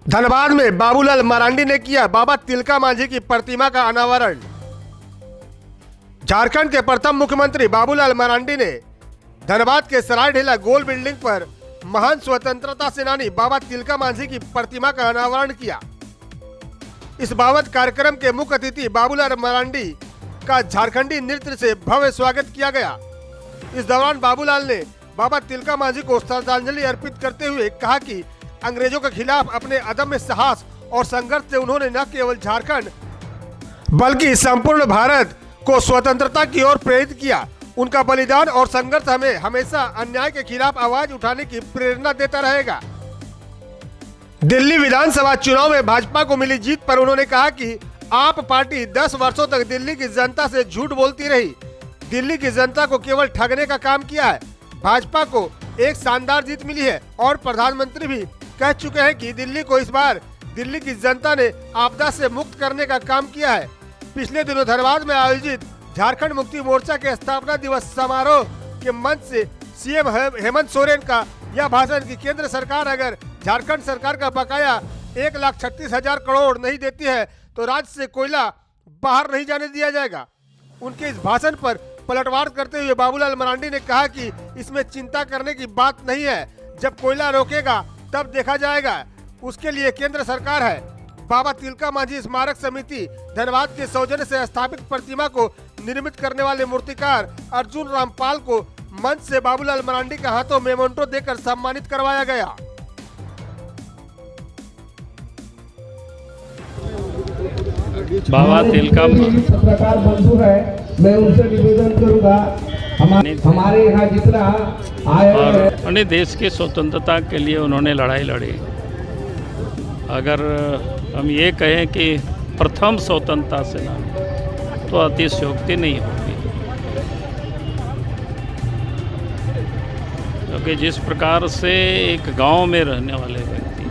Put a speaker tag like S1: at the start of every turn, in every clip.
S1: धनबाद में बाबूलाल मरांडी ने किया बाबा तिलका मांझी की प्रतिमा का अनावरण। झारखंड के प्रथम मुख्यमंत्री बाबूलाल मरांडी ने धनबाद के सरायढेला गोल बिल्डिंग पर महान स्वतंत्रता सेनानी बाबा तिलका मांझी की प्रतिमा का अनावरण किया। इस बाबत कार्यक्रम के मुख्य अतिथि बाबूलाल मरांडी का झारखंडी नृत्य से भव्य स्वागत किया गया। इस दौरान बाबूलाल ने बाबा तिलका मांझी को श्रद्धांजलि अर्पित करते हुए कहा कि अंग्रेजों के खिलाफ अपने अदम्य साहस और संघर्ष से उन्होंने न केवल झारखंड बल्कि संपूर्ण भारत को स्वतंत्रता की ओर प्रेरित किया। उनका बलिदान और संघर्ष हमें हमेशा अन्याय के खिलाफ आवाज उठाने की प्रेरणा देता रहेगा। दिल्ली विधानसभा चुनाव में भाजपा को मिली जीत पर उन्होंने कहा कि आप पार्टी 10 वर्षों तक दिल्ली की जनता से झूठ बोलती रही, दिल्ली की जनता को केवल ठगने का काम किया है। भाजपा को एक शानदार जीत मिली है और प्रधानमंत्री भी कह चुके हैं कि दिल्ली को इस बार दिल्ली की जनता ने आपदा से मुक्त करने का काम किया है। पिछले दिनों धनबाद में आयोजित झारखंड मुक्ति मोर्चा के स्थापना दिवस समारोह के मंच से सीएम हेमंत सोरेन का यह भाषण कि केंद्र सरकार अगर झारखंड सरकार का बकाया 1,36,000 करोड़ नहीं देती है तो राज्य से कोयला बाहर नहीं जाने दिया जाएगा। उनके इस भाषण पर पलटवार करते हुए बाबूलाल मरांडी ने कहा कि इसमें चिंता करने की बात नहीं है, जब कोयला रोकेगा तब देखा जाएगा, उसके लिए केंद्र सरकार है। बाबा तिलका मांझी स्मारक समिति धनबाद के सौजन्य से स्थापित प्रतिमा को निर्मित करने वाले मूर्तिकार अर्जुन रामपाल को मंच से बाबूलाल मरांडी के हाथों मेमोंटो देकर सम्मानित करवाया गया।
S2: बाबा तिलका
S3: पत्रकार बंधु है, मैं उनसे निवेदन करूंगा हमारे यहाँ जितना आए
S2: और अपने देश की स्वतंत्रता के लिए उन्होंने लड़ाई लड़ी। अगर हम ये कहें कि प्रथम स्वतंत्रता सेनानी तो अतिशयोक्ति नहीं होगी, क्योंकि जिस प्रकार से एक गांव में रहने वाले व्यक्ति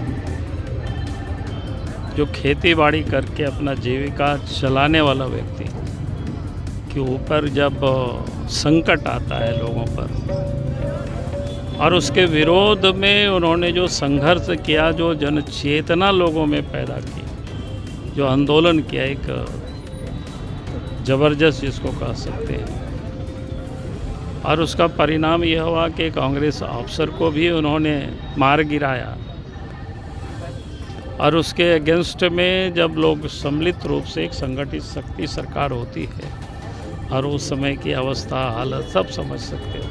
S2: जो खेती बाड़ी करके अपना जीविका चलाने वाला व्यक्ति के ऊपर जब संकट आता है लोगों पर और उसके विरोध में उन्होंने जो संघर्ष किया, जो जन चेतना लोगों में पैदा की, जो आंदोलन किया, एक जबरदस्त जिसको कह सकते हैं, और उसका परिणाम यह हुआ कि कांग्रेस अफसर को भी उन्होंने मार गिराया। और उसके अगेंस्ट में जब लोग सम्मिलित रूप से एक संगठित शक्ति सरकार होती है और उस समय की अवस्था हालत सब समझ सकते हो,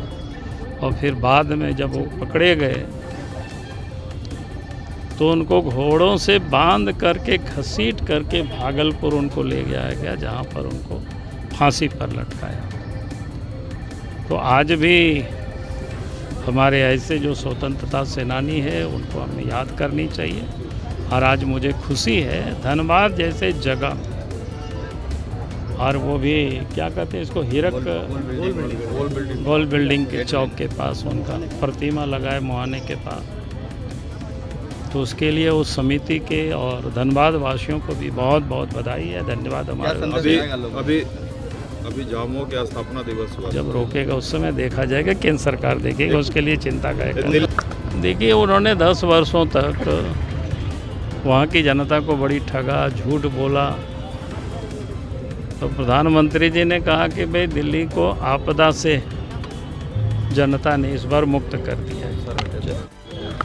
S2: और फिर बाद में जब वो पकड़े गए तो उनको घोड़ों से बांध करके घसीट करके भागलपुर उनको ले जाया गया, जहाँ पर उनको फांसी पर लटकाया। तो आज भी हमारे ऐसे जो स्वतंत्रता सेनानी है उनको हमें याद करनी चाहिए। और आज मुझे खुशी है धनबाद जैसे जगह, और वो भी क्या कहते हैं इसको, हीरक गोल बिल्डिंग के चौक के पास उनका प्रतिमा लगाए मुहाने के पास। तो उसके लिए उस समिति के और धनबाद वासियों को भी बहुत बहुत बधाई है, धन्यवाद। हमारे
S4: अभी जामो के स्थापना दिवस हुआ,
S2: जब रोकेगा उस समय देखा जाएगा, केंद्र सरकार देखेगी, उसके लिए चिंता करेगा। देखिए उन्होंने 10 वर्षों तक वहाँ की जनता को बड़ी ठगा, झूठ बोला। तो प्रधानमंत्री जी ने कहा कि भाई दिल्ली को आपदा से जनता ने इस बार मुक्त कर दिया है।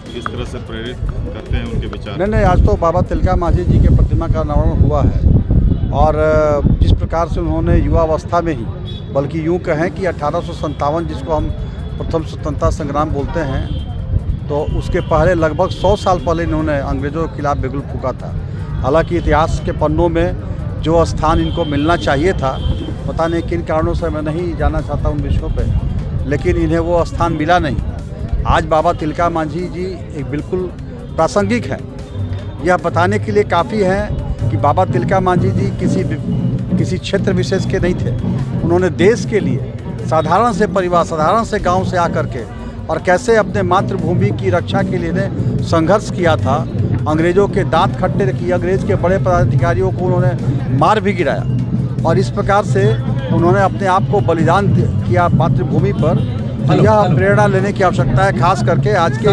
S4: किस तरह से प्रेरित करते हैं उनके विचार?
S5: नहीं, आज तो बाबा तिलका मांझी जी के प्रतिमा का अनावरण हुआ है, और जिस प्रकार से उन्होंने युवावस्था में ही, बल्कि यूँ कहें कि 1857 जिसको हम प्रथम स्वतंत्रता संग्राम बोलते हैं, तो उसके पहले लगभग 100 साल पहले इन्होंने अंग्रेज़ों के खिलाफ बिगुल फूका था। हालांकि इतिहास के पन्नों में जो स्थान इनको मिलना चाहिए था, पता नहीं किन कारणों से, मैं नहीं जाना चाहता उन विषयों पे, लेकिन इन्हें वो स्थान मिला नहीं। आज बाबा तिलका मांझी जी एक बिल्कुल प्रासंगिक है। यह बताने के लिए काफ़ी है कि बाबा तिलका मांझी जी किसी क्षेत्र विशेष के नहीं थे। उन्होंने देश के लिए साधारण से परिवार, साधारण से गाँव से आकर के और कैसे अपने मातृभूमि की रक्षा के लिए संघर्ष किया था। अंग्रेज़ों के दांत खट्टे किए, अंग्रेज़ के बड़े पदाधिकारियों को उन्होंने मार भी गिराया, और इस प्रकार से उन्होंने अपने आप को बलिदान किया मातृभूमि पर। यह प्रेरणा लेने की आवश्यकता है, खास करके आज के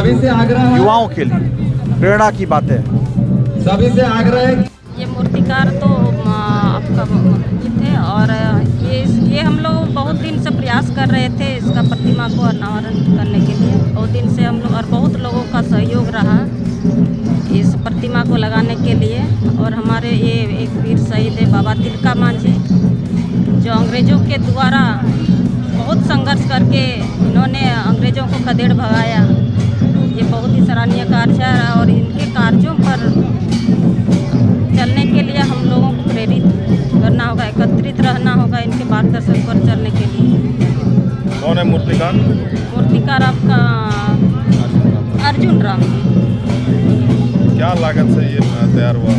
S5: युवाओं के लिए प्रेरणा की बातें हैं।
S3: सभी से आग्रह है कि
S6: ये मूर्तिकार तो आपका ये थे और ये हम लोग बहुत दिन से प्रयास कर रहे थे इसका प्रतिमा को अनावरण करने के लिए। बहुत दिन से हम लोग और बहुत लोगों का सहयोग रहा इस प्रतिमा को लगाने के लिए। और हमारे ये एक वीर शहीद है बाबा तिलका मांझी, जो अंग्रेज़ों के द्वारा बहुत संघर्ष करके इन्होंने अंग्रेज़ों को खदेड़ भगाया। ये बहुत ही सराहनीय कार्य है और इनके कार्यों पर चलने के लिए हम लोगों को प्रेरित करना होगा, एकत्रित रहना होगा इनके मार्गदर्शन पर चलने के लिए।
S4: कौन है मूर्तिकार?
S6: मूर्तिकार आपका अर्जुन राम।
S4: क्या लागत से ये तैयार हुआ?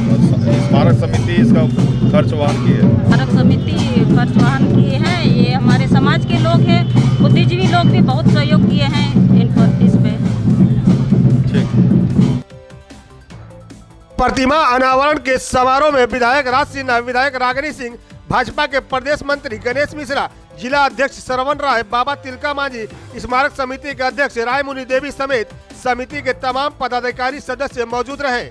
S4: स्मारक समिति इसका खर्च वहन की है?
S6: स्मारक समिति खर्च वहन की है। ये हमारे समाज के लोग हैं, बुद्धिजीवी लोग भी बहुत सहयोग किए हैं इन पर इस पे।
S1: प्रतिमा अनावरण के समारोह में विधायक राज सिन्हा, विधायक रागिनी सिंह, भाजपा के प्रदेश मंत्री गणेश मिश्रा, जिला अध्यक्ष श्रवण राय, बाबा तिलका मांझी स्मारक समिति के अध्यक्ष राय मुनि देवी समेत समिति के तमाम पदाधिकारी सदस्य मौजूद रहे।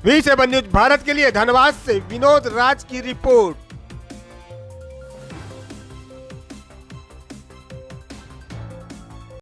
S1: V7 न्यूज भारत के लिए धनबाद से विनोद राज की रिपोर्ट।